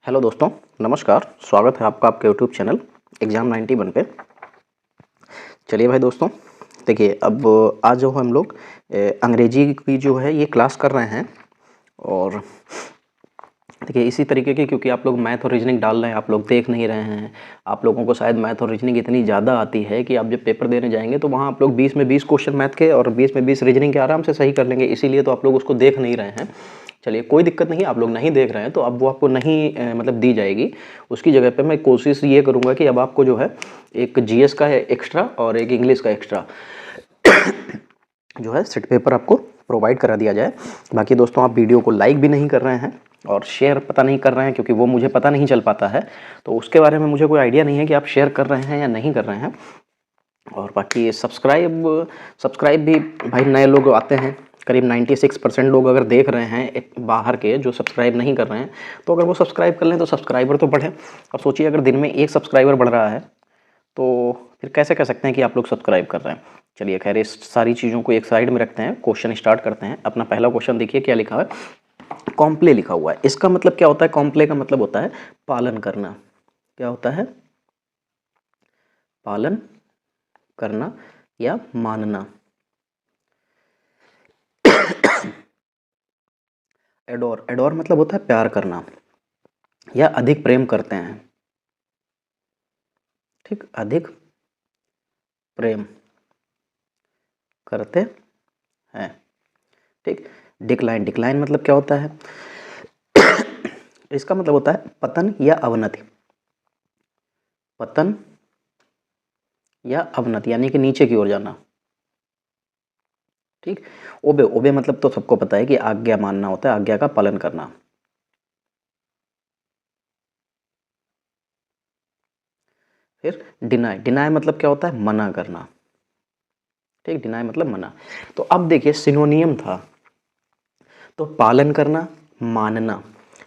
Hello दोस्तों, नमस्कार। स्वागत है आपका आपके यूट्यूब चैनल एग्ज़ाम 91 पे। चलिए भाई दोस्तों, देखिए अब आज जो हम लोग अंग्रेजी की जो है ये क्लास कर रहे हैं। और देखिए इसी तरीके की, क्योंकि आप लोग मैथ और रीजनिंग डाल रहे हैं, आप लोग देख नहीं रहे हैं। आप लोगों को शायद मैथ और रीजनिंग इतनी ज़्यादा आती है कि आप जब पेपर देने जाएंगे तो वहाँ आप लोग 20 में 20 क्वेश्चन मैथ के और 20 में 20 रीजनिंग के आराम से सही कर लेंगे। इसीलिए तो आप लोग उसको देख नहीं रहे हैं। चलिए कोई दिक्कत नहीं, आप लोग नहीं देख रहे हैं तो अब वो आपको नहीं मतलब दी जाएगी। उसकी जगह पे मैं कोशिश ये करूँगा कि अब आपको जो है एक जीएस का है एक्स्ट्रा और एक इंग्लिश का एक्स्ट्रा जो है सेट पेपर आपको प्रोवाइड करा दिया जाए। बाकी दोस्तों आप वीडियो को लाइक भी नहीं कर रहे हैं और शेयर पता नहीं कर रहे हैं, क्योंकि वो मुझे पता नहीं चल पाता है, तो उसके बारे में मुझे कोई आइडिया नहीं है कि आप शेयर कर रहे हैं या नहीं कर रहे हैं। और बाकी सब्सक्राइब भी भाई नए लोग आते हैं, करीब 96% लोग अगर देख रहे हैं बाहर के जो सब्सक्राइब नहीं कर रहे हैं, तो अगर वो सब्सक्राइब कर लें तो सब्सक्राइबर तो बढ़े। अब सोचिए अगर दिन में एक सब्सक्राइबर बढ़ रहा है तो फिर कैसे कह सकते हैं कि आप लोग सब्सक्राइब कर रहे हैं। चलिए खैर, इस सारी चीज़ों को एक साइड में रखते हैं, क्वेश्चन स्टार्ट करते हैं। अपना पहला क्वेश्चन देखिए क्या लिखा है, कॉम्प्ले लिखा हुआ है। इसका मतलब क्या होता है? कॉम्प्ले का मतलब होता है पालन करना। क्या होता है? पालन करना या मानना। एडोर, एडोर मतलब होता है प्यार करना या अधिक प्रेम करते हैं। ठीक, अधिक प्रेम करते हैं। ठीक। डिक्लाइन, डिक्लाइन मतलब क्या होता है? इसका मतलब होता है पतन या अवनति। पतन या अवनति यानी कि नीचे की ओर जाना। ठीक। ओबे, ओबे मतलब तो सबको पता है कि आज्ञा मानना होता है, आज्ञा का पालन करना। फिर डिनाय, डिनाय मतलब क्या होता है? मना करना। ठीक, डिनाय मतलब मना। तो अब देखिए सिनोनियम था, तो पालन करना, मानना।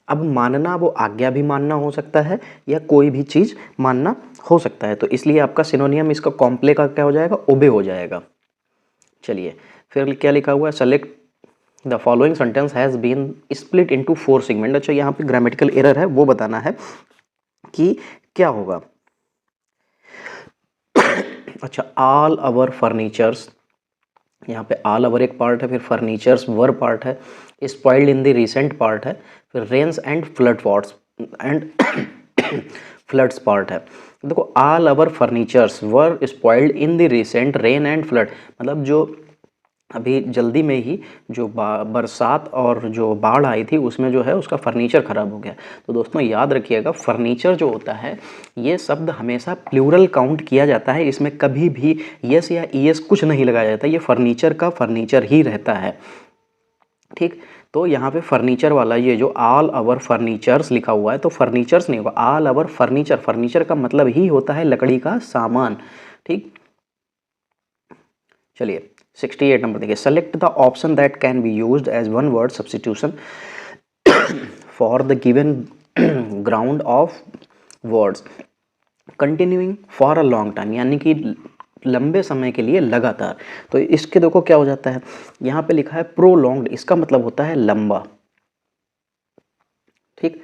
अब मानना वो आज्ञा भी मानना हो सकता है या कोई भी चीज़ मानना हो सकता है, तो इसलिए आपका सिनोनियम इसका कॉम्प्ले का क्या हो जाएगा? ओबे हो जाएगा। चलिए फिर क्या लिखा हुआ है? Select the following sentence has been split into 4 segment. अच्छा, यहाँ पे ग्रामेटिकल एरर है, वो बताना है कि क्या होगा। अच्छा, ऑल आवर फर्नीचर्स, यहाँ पे ऑल ओवर एक पार्ट है, फिर फर्नीचर्स वर पार्ट है, spoiled in the recent part है, फिर rains and flood what's and floods part है। देखो all over furnitures were spoiled in the recent rain and flood, मतलब जो अभी जल्दी में ही जो बरसात और जो बाढ़ आई थी उसमें जो है उसका फर्नीचर ख़राब हो गया। तो दोस्तों याद रखिएगा, फर्नीचर जो होता है ये शब्द हमेशा प्लूरल काउंट किया जाता है, इसमें कभी भी यस या ईएस कुछ नहीं लगाया जाता, ये फर्नीचर का फर्नीचर ही रहता है। ठीक, तो यहाँ पे फर्नीचर वाला ये जो ऑल आवर फर्नीचर्स लिखा हुआ है, तो फर्नीचर्स नहीं होगा, ऑल आवर फर्नीचर। फर्नीचर का मतलब ही होता है लकड़ी का सामान। ठीक, चलिए 68 नंबर देखिए, select the option that can be used as one word substitution for the given ground of words continuing for a long time, यानी कि लंबे समय के लिए लगातार। तो इसके देखो क्या हो जाता है, यहाँ पे लिखा है प्रोलॉन्ग्ड, इसका मतलब होता है लंबा। ठीक,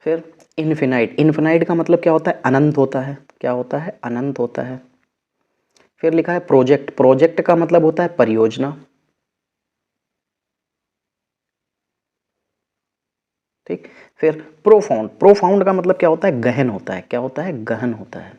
फिर इन्फिनाइट, इन्फिनाइट का मतलब क्या होता है? अनंत होता है। क्या होता है? अनंत होता है। फिर लिखा है प्रोजेक्ट, प्रोजेक्ट का मतलब होता है परियोजना। ठीक, फिर प्रोफाउंड, प्रोफाउंड का मतलब क्या होता है? गहन होता है। क्या होता है? गहन होता है।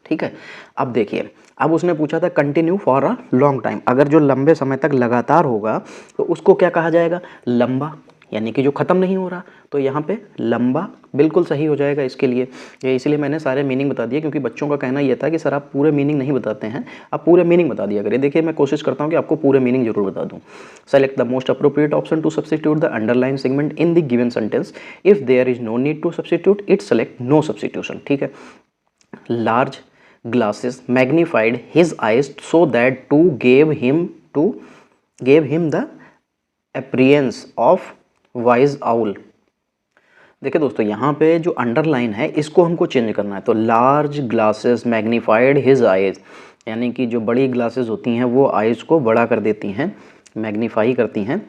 ठीक है, अब देखिए, अब उसने पूछा था continue for a long time, अगर जो लंबे समय तक लगातार होगा तो उसको क्या कहा जाएगा? लंबा, यानी कि जो ख़त्म नहीं हो रहा, तो यहाँ पे लंबा बिल्कुल सही हो जाएगा इसके लिए। ये इसलिए मैंने सारे मीनिंग बता दिए, क्योंकि बच्चों का कहना ये था कि सर आप पूरे मीनिंग नहीं बताते हैं, आप पूरे मीनिंग बता दिया करिए। देखिए मैं कोशिश करता हूँ कि आपको पूरे मीनिंग जरूर बता दूँ। Select the most appropriate option to substitute the underline segment in the given sentence, if there is no need to substitute it select no substitution. ठीक है, large glasses magnified his eyes so that to gave him the appearance of wise owl। देखिए दोस्तों, यहाँ पे जो underline है इसको हमको चेंज करना है, तो large glasses magnified his eyes, यानी कि जो बड़ी ग्लासेस होती हैं वो आइज को बड़ा कर देती हैं, मैग्नीफाई करती हैं।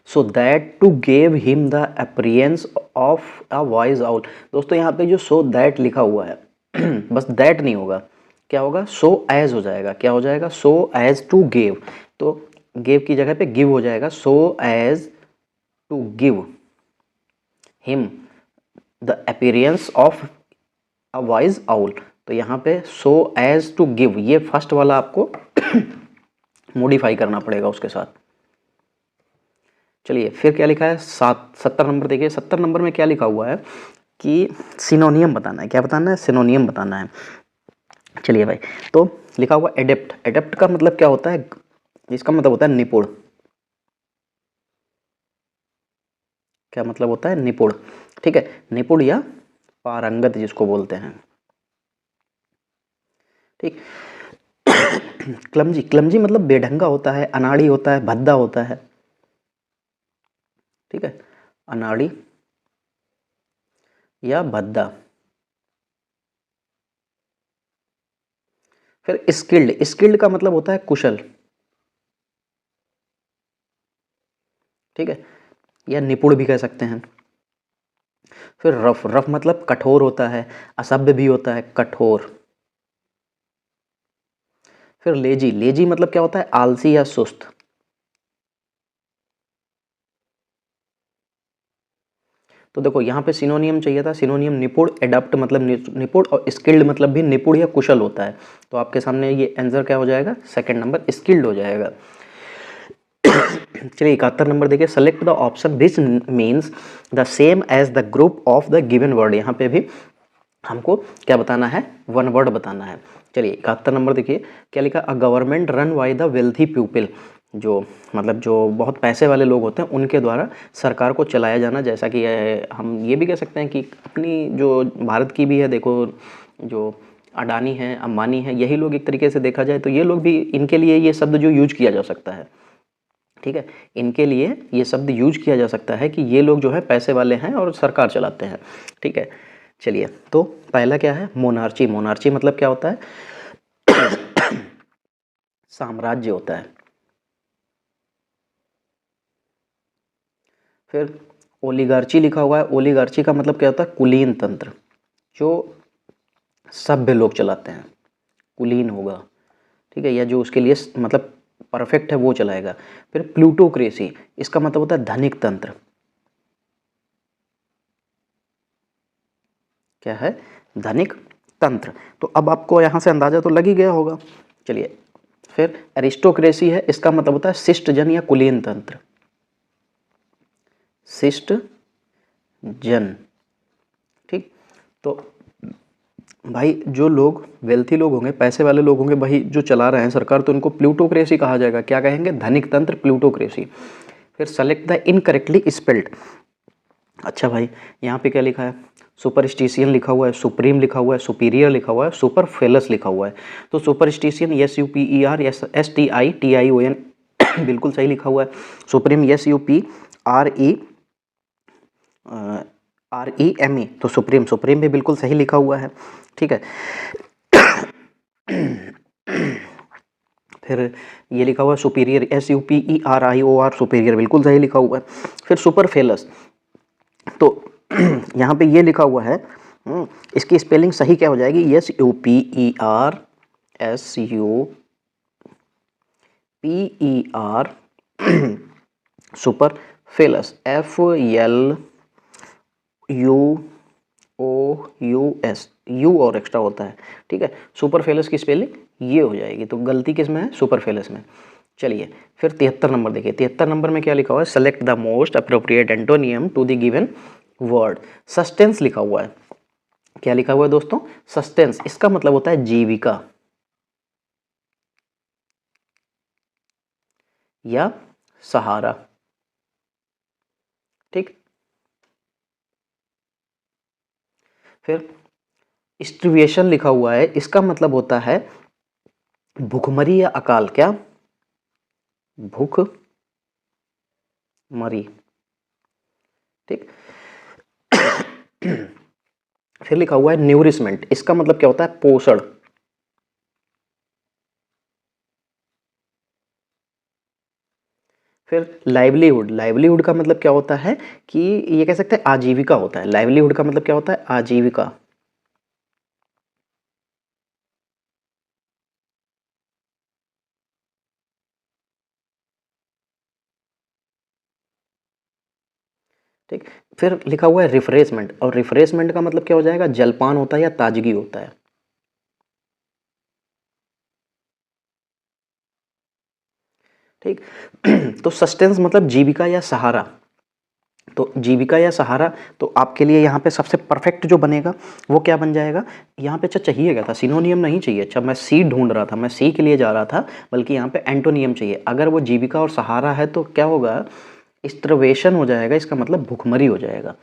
So that to give him the appearance of a wise owl. दोस्तों यहाँ पे जो सो दैट लिखा हुआ है बस दैट नहीं होगा, क्या होगा, सो एज हो जाएगा। क्या हो जाएगा, सो एज टू गिव, तो गिव की जगह पे गिव हो जाएगा, so as to give him the appearance of a wise owl. तो यहाँ पे सो एज टू गिव, ये फर्स्ट वाला आपको मॉडिफाई करना पड़ेगा उसके साथ। चलिए फिर क्या लिखा है, 70 नंबर देखिए। 70 नंबर में क्या लिखा हुआ है कि सिनोनियम बताना है। क्या बताना है, सिनोनियम बताना है। चलिए भाई, तो लिखा हुआ एडेप्ट। एडेप्ट का मतलब क्या होता है, इसका मतलब होता है निपुण। क्या मतलब होता है, निपुण। ठीक है, निपुण या पारंगत जिसको बोलते हैं। ठीक। क्लमजी, क्लमजी मतलब बेढंगा होता है, अनाड़ी होता है, भद्दा होता है। ठीक है, अनाड़ी या भद्दा। फिर स्किल्ड, स्किल्ड का मतलब होता है कुशल। ठीक है, या निपुण भी कह सकते हैं। फिर रफ, रफ मतलब कठोर होता है, असभ्य भी होता है, कठोर। फिर लेजी, लेजी मतलब क्या होता है, आलसी या सुस्त। तो देखो यहाँ पे सिनोनियम चाहिए था, सिनोनियम निपुण, एडप्ट मतलब निपुण, और स्किल्ड मतलब भी निपुण या कुशल होता है। तो आपके सामने ये आंसर क्या हो जाएगा, सेकंड नंबर स्किल्ड हो जाएगा। चलिए 71 नंबर देखिए, select the option which means the same as the group of the given word. यहाँ पे भी हमको क्या बताना है, वन वर्ड बताना है। चलिए 71 नंबर देखिए, क्या लिखा, a government run by the wealthy people. जो मतलब जो बहुत पैसे वाले लोग होते हैं उनके द्वारा सरकार को चलाया जाना। जैसा कि हम ये भी कह सकते हैं कि अपनी जो भारत की भी है, देखो जो अडानी है, अंबानी है, यही लोग एक तरीके से देखा जाए तो ये लोग भी, इनके लिए ये शब्द जो यूज किया जा सकता है। ठीक है, इनके लिए ये शब्द यूज किया जा सकता है कि ये लोग जो है पैसे वाले हैं और सरकार चलाते हैं। ठीक है, चलिए तो पहला क्या है, मोनार्ची। मोनार्ची मतलब क्या होता है, साम्राज्य होता है। फिर ओलिगार्ची लिखा हुआ है, ओलिगार्ची का मतलब क्या होता है, कुलीन तंत्र, जो सभ्य लोग चलाते हैं, कुलीन होगा। ठीक है, या जो उसके लिए मतलब परफेक्ट है वो चलाएगा। फिर प्लूटोक्रेसी, इसका मतलब होता है धनिक तंत्र। क्या है, धनिक तंत्र। तो अब आपको यहाँ से अंदाजा तो लग ही गया होगा। चलिए फिर एरिस्टोक्रेसी है, इसका मतलब होता है शिष्ट जन या कुलीन तंत्र, शिष्ट जन। ठीक, तो भाई जो लोग वेल्थी लोग होंगे, पैसे वाले लोग होंगे, भाई जो चला रहे हैं सरकार, तो उनको प्लूटोक्रेसी कहा जाएगा। क्या कहेंगे, धनिक तंत्र, प्लूटोक्रेसी। फिर सेलेक्ट द इनकरेक्टली स्पेल्ड। अच्छा भाई, यहाँ पे क्या लिखा है, सुपरस्टिशियन लिखा हुआ है, सुप्रीम लिखा हुआ है, सुपीरियर लिखा हुआ है, सुपर फेलस लिखा हुआ है। तो सुपरस्टिशियन SUPER STITION बिल्कुल सही लिखा हुआ है। सुप्रीम SUPREME, तो सुप्रीम, सुप्रीम भी बिल्कुल सही लिखा हुआ है। ठीक है, फिर ये लिखा हुआ है सुपीरियर, SUPERIOR, सुपीरियर बिल्कुल सही लिखा हुआ है। फिर सुपर फेलस, तो यहाँ पे ये लिखा हुआ है, इसकी स्पेलिंग सही क्या हो जाएगी, SUPER सुपर फेलस, FLUOUS, यू और एक्स्ट्रा होता है। ठीक है, सुपर फेलस की स्पेलिंग ये हो जाएगी। तो गलती किस में है, सुपर फेलस में। चलिए फिर 73 नंबर देखिए, 73 नंबर में क्या लिखा हुआ है, select the most appropriate antonym to the given word. Sustenance लिखा हुआ है। क्या लिखा हुआ है दोस्तों, सस्टेंस, इसका मतलब होता है जीविका या सहारा। ठीक, फिर स्ट्रिवेशन लिखा हुआ है, इसका मतलब होता है भूखमरी या अकाल। क्या, भूख मरी। ठीक, फिर लिखा हुआ है न्यूरिशमेंट, इसका मतलब क्या होता है, पोषण। फिर लाइवलीहुड, लाइवलीहुड का मतलब क्या होता है कि ये कह सकते हैं आजीविका होता है। लाइवलीहुड का मतलब क्या होता है? आजीविका। ठीक। फिर लिखा हुआ है रिफ्रेशमेंट, और रिफ्रेशमेंट का मतलब क्या हो जाएगा? जलपान होता है या ताजगी होता है। ठीक। तो सस्टेंस मतलब जीविका या सहारा। तो जीविका या सहारा, तो आपके लिए यहाँ पे सबसे परफेक्ट जो बनेगा वो क्या बन जाएगा? यहाँ पे अच्छा चाहिए क्या था? सिनोनियम नहीं चाहिए। अच्छा मैं सी ढूंढ रहा था, मैं सी के लिए जा रहा था, बल्कि यहाँ पे एंटोनियम चाहिए। अगर वो जीविका और सहारा है तो क्या होगा? स्ट्रवेशन हो जाएगा, इसका मतलब भुखमरी हो जाएगा।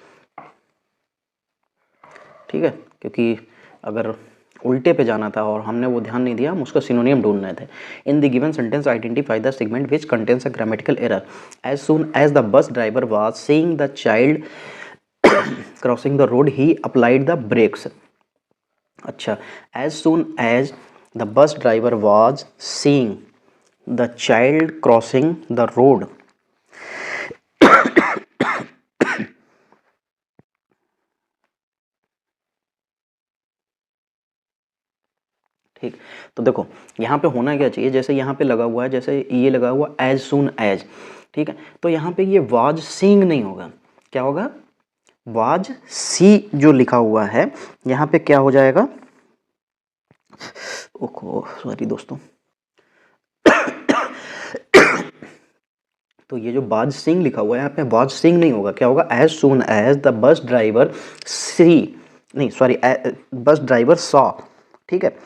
ठीक है, क्योंकि अगर उल्टे पे जाना था और हमने वो ध्यान नहीं दिया, हम उसका सिनोनियम ढूंढ रहे थे। In the given sentence identify the segment which contains a grammatical error. As soon as the bus driver was seeing the child crossing the road he applied the brakes. अच्छा, as soon as the bus driver was seeing the child crossing the road. ठीक। तो देखो यहाँ पे होना क्या चाहिए, जैसे यहाँ पे लगा हुआ है, जैसे ये लगा हुआ एज सून एज। ठीक है, तो यहाँ पे ये वाज सीइंग नहीं होगा, क्या होगा? वाज सी जो लिखा हुआ है यहाँ पे क्या हो जाएगा? ओहो सॉरी दोस्तों। तो ये जो बाज सिंह लिखा हुआ है यहाँ पे वाज सिंह नहीं होगा, क्या होगा? As soon as the bus driver see, नहीं सॉरी, बस ड्राइवर सॉ। ठीक है,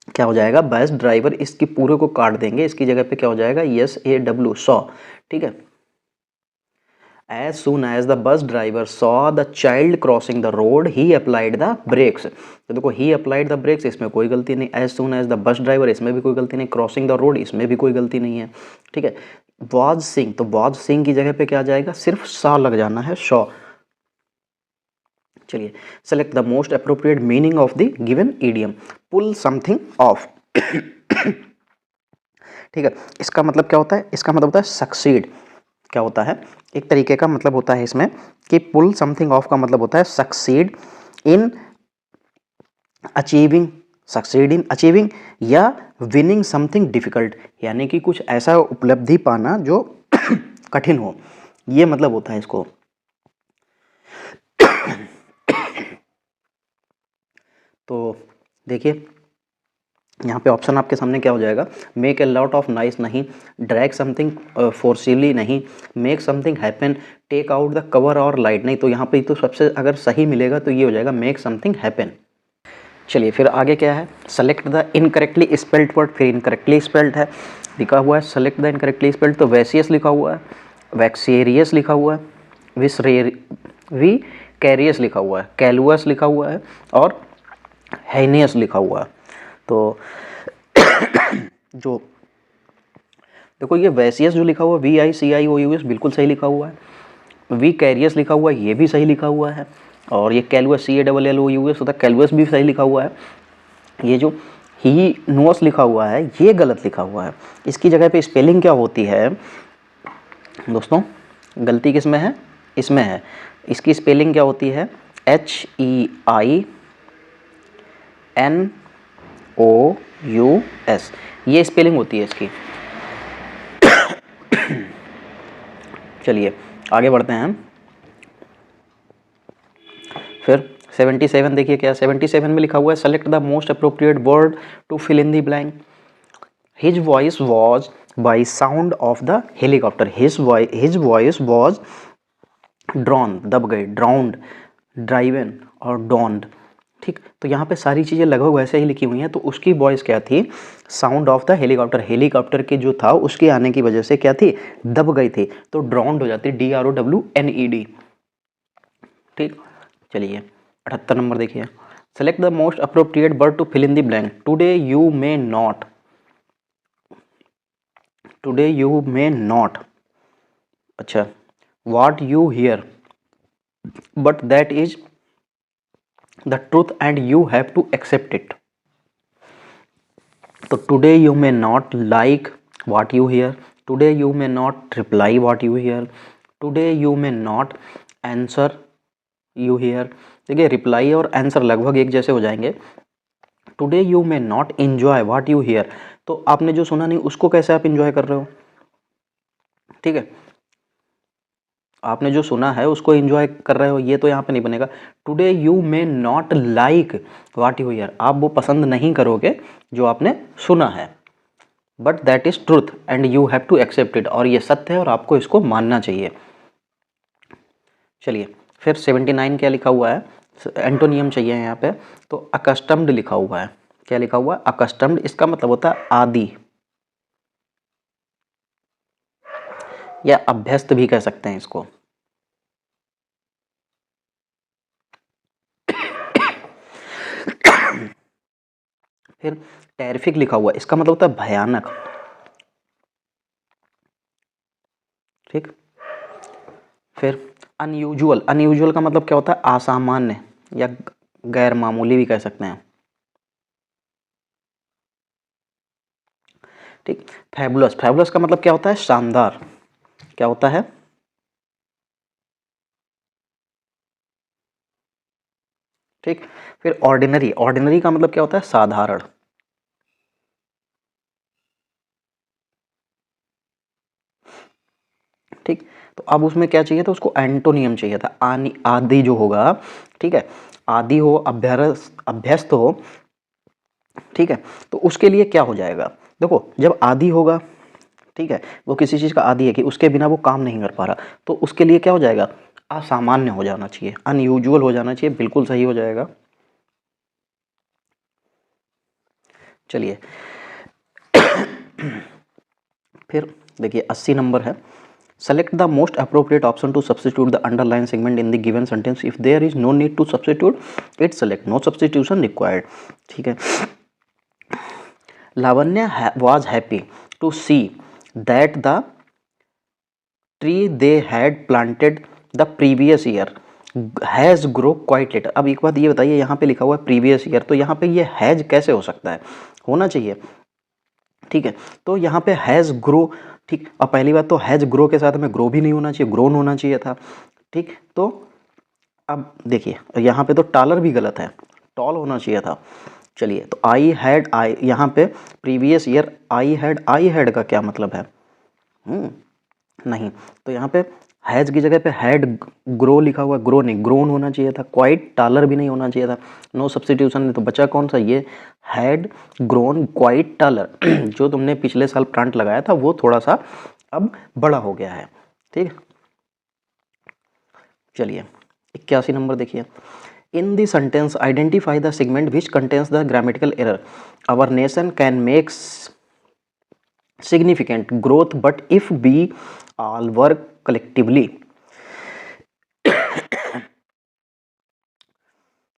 क्या हो जाएगा? बस ड्राइवर, इसकी पूरे को काट देंगे, इसकी जगह पे क्या हो जाएगा? Yes A W saw. ठीक है, as soon as the bus driver saw the child crossing the road he applied the brakes. तो देखो ही अप्लाइड द ब्रेक्स, इसमें कोई गलती नहीं। As soon as the bus driver, इसमें भी कोई गलती नहीं। क्रॉसिंग द रोड, इसमें भी कोई गलती नहीं है। ठीक है, वाज सिंह, तो वाज सिंह की जगह पे क्या आ जाएगा? सिर्फ सा लग जाना है, शॉ। चलिए, select the most appropriate meaning of the given idiom. Pull something off. ठीक है, इसका मतलब क्या होता है? इसका मतलब होता है सक्सीड। क्या होता है? एक तरीके का मतलब होता है इसमें कि पुल समथिंग ऑफ का मतलब होता है succeed in achieving, succeed in achieving या विनिंग समथिंग डिफिकल्ट, यानी कि कुछ ऐसा उपलब्धि पाना जो कठिन हो, ये मतलब होता है इसको। तो देखिए यहाँ पे ऑप्शन आपके सामने क्या हो जाएगा? Make a lot of nice नहीं, ड्रैग समथिंग फोर्सफुली नहीं, make something happen, take out the cover और लाइट नहीं। तो यहाँ पे तो सबसे अगर सही मिलेगा तो ये हो जाएगा मेक समथिंग हैपन। चलिए फिर आगे क्या है? Select the incorrectly spelled word. फिर इनकरेक्टली स्पेल्ड है, लिखा हुआ है सेलेक्ट द इनकरेक्टली स्पेल्ड। तो वैसियस लिखा हुआ है, वैक्सेरियस लिखा हुआ है, वी कैरियस लिखा हुआ है, कैलुअस लिखा हुआ है, और हैनियस लिखा हुआ है। तो जो देखो ये वैसियस जो लिखा हुआ है VICIOUS बिल्कुल सही लिखा हुआ है। वी कैरियस लिखा हुआ है, ये भी सही लिखा हुआ है। और ये कैलुअस CALLOUS होता है, कैलुअस भी सही लिखा हुआ है। ये जो ही नोस लिखा हुआ है ये गलत लिखा हुआ है। इसकी जगह पे स्पेलिंग क्या होती है दोस्तों? गलती किस में है? इसमें है। इसकी स्पेलिंग क्या होती है? HEINOUS, ये स्पेलिंग होती है इसकी। चलिए आगे बढ़ते हैं। फिर 77 देखिए क्या 77 में लिखा हुआ है? Select the most appropriate word to fill in the blank. His voice was by sound of the helicopter. His voice was drawn, दब गए, ड्राउंड, ड्राइवन और डॉन्ड। ठीक, तो यहाँ पे सारी चीज़ें लगभग वैसे ही लिखी हुई हैं। तो उसकी वॉइस क्या थी? Sound of the helicopter, helicopter के जो था उसके आने की वजह से क्या थी? दब गई थी, तो ड्राउंड हो जाती, DROWNED। ठीक, चलिए 78 नंबर देखिए। Select the most appropriate word to fill in the blank. Today you may not, today you may not. अच्छा, what you hear but that is the truth and you have to accept it. तो today you may not like what you hear, today you may not reply what you hear, today you may not answer you hear. देखिए reply और answer लगभग एक जैसे हो जाएंगे। Today you may not enjoy what you here, तो आपने जो सुना नहीं उसको कैसे आप एंजॉय कर रहे हो, ठीक है, आपने जो सुना है उसको एंजॉय कर रहे हो, ये तो यहाँ पे नहीं बनेगा। Today you may not like what you hear, आप वो पसंद नहीं करोगे जो आपने सुना है, but that is truth and you have to accept it, और ये सत्य है और आपको इसको मानना चाहिए। चलिए फिर 79 क्या लिखा हुआ है, एंटोनियम चाहिए यहाँ पे, तो अकस्टम्ड लिखा हुआ है। क्या लिखा हुआ है, अकस्टम्ड, इसका मतलब होता है आदी या अभ्यस्त भी कह सकते हैं इसको। फिर टेरिफिक लिखा हुआ है, इसका मतलब होता है भयानक, ठीक। फिर अनयूजुअल, अनयूजुअल का मतलब क्या होता है, असामान्य या गैर मामूली भी कह सकते हैं, ठीक। फैबुलस, फैबुलस का मतलब क्या होता है, शानदार, क्या होता है, ठीक। फिर ऑर्डिनरी, ऑर्डिनरी का मतलब क्या होता है, साधारण, ठीक। तो अब उसमें क्या चाहिए था, उसको एंटोनियम चाहिए था, आदि जो होगा, ठीक है, आदि हो, अभ्यस्त हो, ठीक है, तो उसके लिए क्या हो जाएगा, देखो जब आदि होगा, ठीक है, वो किसी चीज़ का आदि है कि उसके बिना वो काम नहीं कर पा रहा, तो उसके लिए क्या हो जाएगा, असामान्य हो जाना चाहिए, अनयूजुअल हो जाना चाहिए, बिल्कुल सही हो जाएगा। चलिए फिर देखिए 80 नंबर है, select the most appropriate option to substitute the underline segment in the given sentence, if there is no need to substitute it select, no substitution required, ठीक है। लावण्य was happy to see that the tree they had planted the previous year has grow quite later। अब एक बात ये बताइए, यहाँ पे लिखा हुआ है प्रीवियस ईयर, तो यहाँ पे ये हैज कैसे हो सकता है, होना चाहिए, ठीक है, तो यहाँ पे हैज़ ग्रो, ठीक। अब पहली बात तो हैज़ ग्रो के साथ में ग्रो भी नहीं होना चाहिए, ग्रोन होना चाहिए था, ठीक। तो अब देखिए यहाँ पे तो टालर भी गलत है, टॉल होना चाहिए था। चलिए तो आई हैड, आई यहाँ पे प्रीवियस ईयर आई हैड का क्या मतलब है, नहीं, तो यहाँ पे हैज़ की जगह पे हैड ग्रो लिखा हुआ, ग्रो नहीं, ग्रोन होना चाहिए था, क्वाइट टालर भी नहीं होना चाहिए था, नो सब्सटीट्यूशन नहीं, तो बचा कौन सा, ये हैड ग्रोन क्वाइट टालर। जो तुमने पिछले साल प्लांट लगाया था वो थोड़ा सा अब बड़ा हो गया है, ठीक है। चलिए 81 नंबर देखिए, in the sentence identify the segment which contains the grammatical error, our nation can make significant growth but if we all work collectively।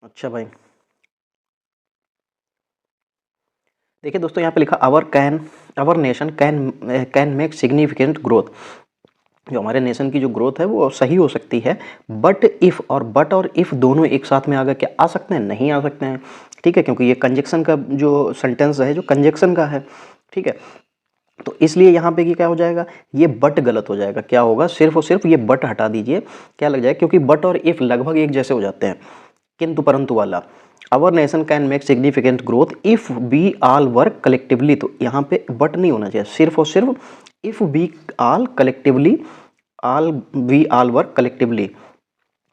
अच्छा भाई, देखिए दोस्तों यहाँ पे लिखा our nation can make significant growth, जो हमारे नेशन की जो ग्रोथ है वो सही हो सकती है, बट इफ़, और बट और इफ़ दोनों एक साथ में आगे क्या आ सकते हैं, नहीं आ सकते हैं, ठीक है, क्योंकि ये कंजक्शन का जो सेंटेंस है जो कंजक्शन का है, ठीक है, तो इसलिए यहाँ पे क्या हो जाएगा, ये बट गलत हो जाएगा, क्या होगा, सिर्फ और सिर्फ ये बट हटा दीजिए, क्या लग जाएगा, क्योंकि बट और इफ लगभग एक जैसे हो जाते हैं, किंतु परंतु वाला, our nation can make significant growth if we all work collectively, तो यहाँ पे बट नहीं होना चाहिए, सिर्फ और सिर्फ if we all collectively, we all work collectively,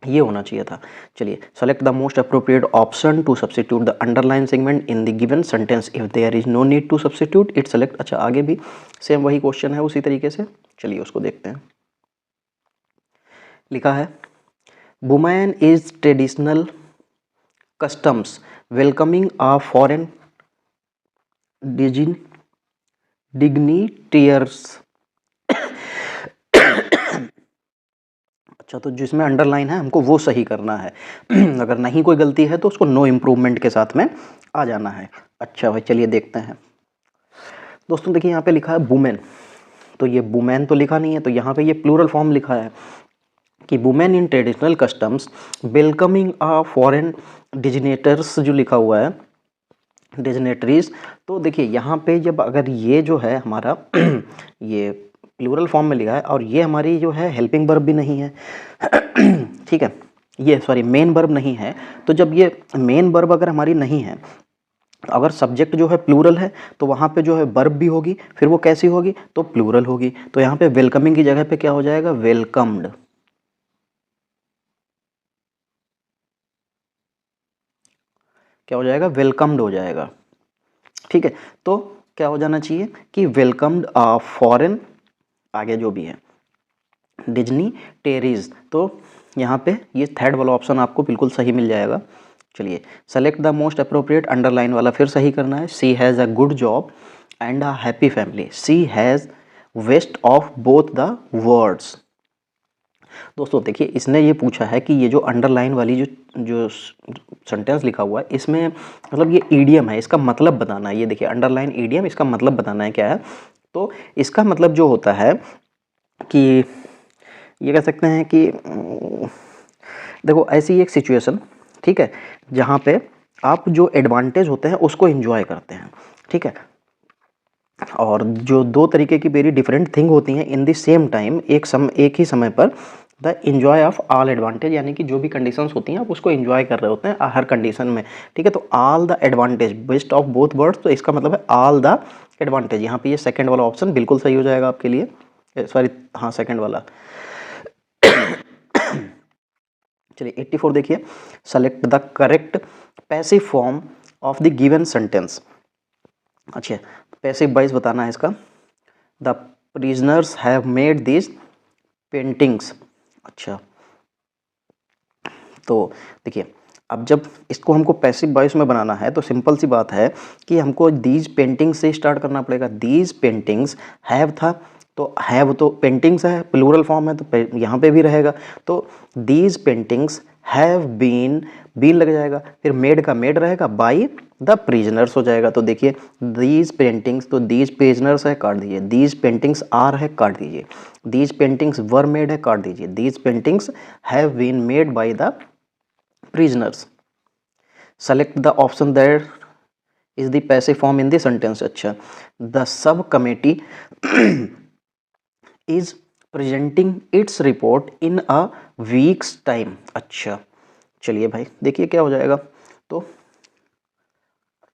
ये होना चाहिए था। चलिए select the most appropriate option to substitute the underline segment in the given sentence, if there is no need to substitute it select. अच्छा आगे भी same वही question है उसी तरीके से, चलिए उसको देखते हैं। लिखा है women is traditional customs welcoming a foreign dignitaries. अच्छा तो जिसमें अंडरलाइन है हमको वो सही करना है। अगर नहीं कोई गलती है तो उसको नो इम्प्रूवमेंट के साथ में आ जाना है। अच्छा भाई चलिए देखते हैं दोस्तों, देखिए यहाँ पे लिखा है वुमेन, तो ये वुमेन तो लिखा नहीं है, तो यहाँ पे ये प्लूरल फॉर्म लिखा है कि women in traditional customs welcoming a foreign dignitaries, जो लिखा हुआ है डिजिनेटरीज, तो देखिए यहाँ पे जब अगर ये जो है हमारा ये प्लूरल फॉर्म में लिखा है और ये हमारी जो है हेल्पिंग वर्ब भी नहीं है ठीक है, ये सॉरी मेन वर्ब नहीं है। तो जब ये मेन वर्ब अगर हमारी नहीं है, अगर सब्जेक्ट जो है प्लूरल है तो वहाँ पे जो है वर्ब भी होगी, फिर वो कैसी होगी, तो प्लूरल होगी। तो यहाँ पे वेलकमिंग की जगह पे क्या हो जाएगा, वेलकम्ड। क्या हो जाएगा, वेलकम्ड हो जाएगा। ठीक है, तो क्या हो जाना चाहिए कि वेलकम्ड फॉरेन, आगे जो भी है डिज्नी टेरीज। तो यहाँ पे ये थर्ड वाला ऑप्शन आपको बिल्कुल सही मिल जाएगा। चलिए, select the most appropriate, underline वाला फिर सही करना है। She has a good job and a happy family. She has best of both the worlds. दोस्तों देखिए, इसने ये पूछा है कि ये जो अंडरलाइन वाली जो जो सेंटेंस लिखा हुआ है, इसमें मतलब ये ईडियम है, इसका मतलब बताना है। ये देखिए अंडरलाइन ईडियम, इसका मतलब बताना है क्या है। तो इसका मतलब जो होता है कि ये कह सकते हैं कि देखो ऐसी एक सिचुएशन, ठीक है, जहाँ पे आप जो एडवांटेज होते हैं उसको एंजॉय करते हैं, ठीक है, और जो दो तरीके की वेरी डिफरेंट थिंग होती हैं इन द सेम टाइम, एक ही समय पर, the enjoy of all advantage, यानी कि जो भी कंडीशंस होती हैं आप उसको एंजॉय कर रहे होते हैं हर कंडीशन में, ठीक है। तो all the advantage, best of both words, तो इसका मतलब है ऑल द एडवांटेज। यहाँ पे ये सेकंड वाला ऑप्शन बिल्कुल सही हो जाएगा आपके लिए, सॉरी हाँ सेकंड वाला। चलिए 84 देखिए, select the correct passive form of the given sentence. अच्छा, पैसिव वाइज बताना है इसका। The prisoners have made this paintings. अच्छा, तो देखिए अब जब इसको हमको पैसिव वॉइस में बनाना है तो सिंपल सी बात है कि हमको दीज पेंटिंग्स से स्टार्ट करना पड़ेगा। दीज पेंटिंग्स हैव था, तो हैव तो पेंटिंग्स है, प्लूरल फॉर्म है, तो यहाँ पे भी रहेगा। तो दीज पेंटिंग्स हैव बीन लग जाएगा, फिर मेड का मेड रहेगा, बाई द प्रिजनर्स हो जाएगा। तो देखिए दीज पेंटिंग्स, तो दीज प्रिजनर्स है, काट दीजिए। दीज पेंटिंग्स आर है, काट दीजिए। दीज पेंटिंग्स वर मेड है, काट दीजिए। These paintings have been made by the prisoners. Select the option that is the passive form in the sentence. अच्छा, the subcommittee is presenting its report in a week's time. अच्छा, चलिए भाई देखिए क्या हो जाएगा। तो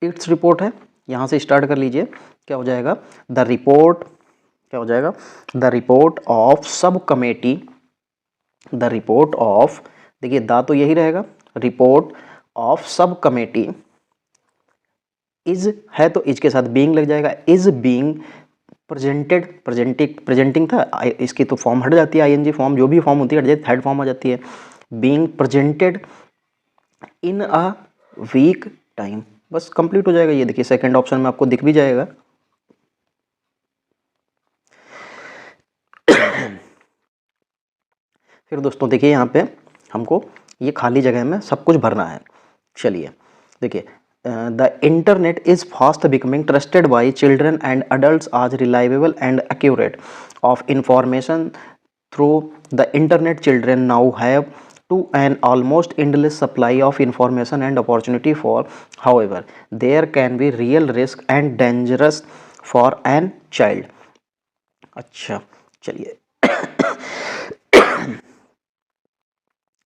इट्स रिपोर्ट है, यहाँ से स्टार्ट कर लीजिए। क्या हो जाएगा, द रिपोर्ट, क्या हो जाएगा, the report of sub committee, the report of, देखिए द तो यही रहेगा, report of sub committee is है तो इज के साथ बीइंग लग जाएगा। इज बीइंग प्रेजेंटिंग था, इसकी तो फॉर्म हट जाती है, आईएनजी फॉर्म जो भी फॉर्म होती है हट जाती है, थर्ड फॉर्म आ जाती है। Being presented in a week time, बस कंप्लीट हो जाएगा। ये देखिए सेकंड ऑप्शन में आपको दिख भी जाएगा। फिर दोस्तों देखिए यहाँ पे हमको ये खाली जगह में सब कुछ भरना है। चलिए देखिए, the internet is fast becoming trusted by children and adult as reliable and accurate of information through the internet. Children now have to an almost endless supply of information and opportunity for, however there can be real risk and dangerous for an child. अच्छा चलिए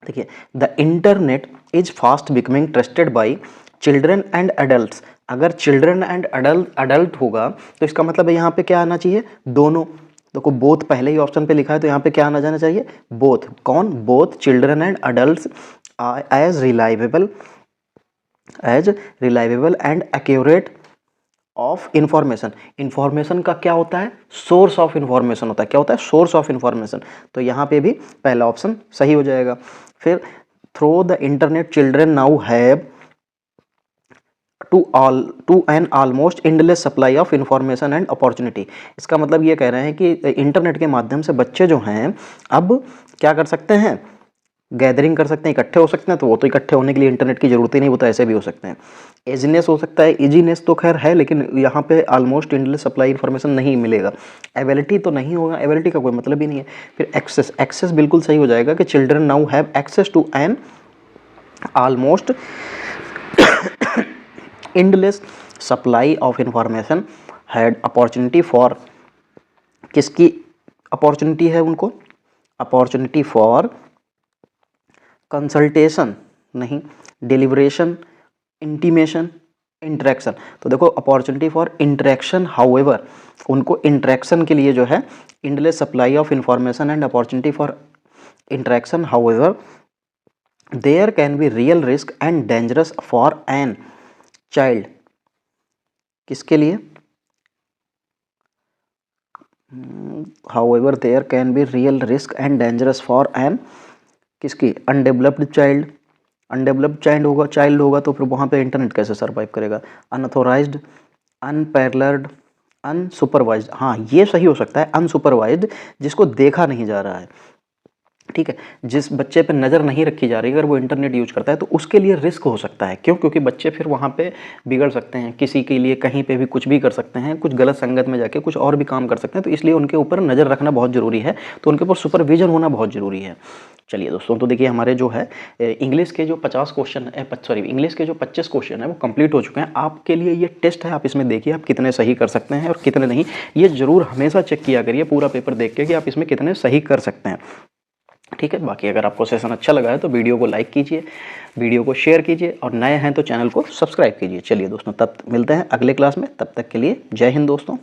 देखिए, the internet is fast becoming trusted by children and adult. अगर children and adult होगा तो इसका मतलब है यहाँ पे क्या आना चाहिए, दोनों। देखो बोथ पहले ही ऑप्शन पे लिखा है तो यहाँ पे क्या आना जाना चाहिए, बोथ। कौन, both children and adult as reliable and accurate of information. Information का क्या होता है, सोर्स ऑफ इंफॉर्मेशन होता है। क्या होता है, सोर्स ऑफ इंफॉर्मेशन। तो यहाँ पे भी पहला ऑप्शन सही हो जाएगा। फिर through the internet children now have to an almost endless supply of information and opportunity. इसका मतलब ये कह रहे हैं कि इंटरनेट के माध्यम से बच्चे जो हैं अब क्या कर सकते हैं, गैदरिंग कर सकते हैं, इकट्ठे हो सकते हैं। तो वो तो इकट्ठे होने के लिए इंटरनेट की जरूरत ही नहीं, वो तो ऐसे भी हो सकते हैं। एजीनेस हो सकता है, इजीनेस तो खैर है लेकिन यहाँ पे ऑलमोस्ट एंडलेस सप्लाई इन्फॉर्मेशन नहीं मिलेगा। एबिलिटी तो नहीं होगा, एबिलिटी का कोई मतलब ही नहीं है। फिर एक्सेस, एक्सेस बिल्कुल सही हो जाएगा कि children now have access to an almost endless supply of information had opportunity for, किसकी अपॉर्चुनिटी है उनको, अपॉर्चुनिटी फॉर कंसल्टेशन नहीं, डिलीवरेशन, इंटीमेशन, इंटरेक्शन। तो देखो अपॉर्चुनिटी फॉर इंटरेक्शन, हाउएवर उनको इंटरेक्शन के लिए जो है endless supply of information and opportunity for interaction, however there can be real risk and dangerous for an child. किसके लिए? However there can be real risk and dangerous for N, किसकी? Undeveloped child. Undeveloped child होगा तो फिर वहाँ पे internet कैसे survive करेगा? Unauthorised, unparalleled, unsupervised. हाँ ये सही हो सकता है, अनसुपरवाइज्ड जिसको देखा नहीं जा रहा है, ठीक है, जिस बच्चे पे नज़र नहीं रखी जा रही, अगर वो इंटरनेट यूज करता है तो उसके लिए रिस्क हो सकता है। क्यों? क्योंकि बच्चे फिर वहाँ पे बिगड़ सकते हैं, किसी के लिए कहीं पे भी कुछ भी कर सकते हैं, कुछ गलत संगत में जाके कुछ और भी काम कर सकते हैं, तो इसलिए उनके ऊपर नज़र रखना बहुत ज़रूरी है, तो उनके ऊपर सुपरविजन होना बहुत ज़रूरी है। चलिए दोस्तों, तो देखिए हमारे जो है इंग्लिश के जो 50 क्वेश्चन है, सॉरी इंग्लिश के जो 25 क्वेश्चन है वो कंप्लीट हो चुके हैं। आपके लिए ये टेस्ट है, आप इसमें देखिए आप कितने सही कर सकते हैं और कितने नहीं। ये ज़रूर हमेशा चेक किया करिए पूरा पेपर देख के कि आप इसमें कितने सही कर सकते हैं, ठीक है। बाकी अगर आपको सेशन अच्छा लगा है तो वीडियो को लाइक कीजिए, वीडियो को शेयर कीजिए और नए हैं तो चैनल को सब्सक्राइब कीजिए। चलिए दोस्तों, तब मिलते हैं अगले क्लास में, तब तक के लिए जय हिंद दोस्तों।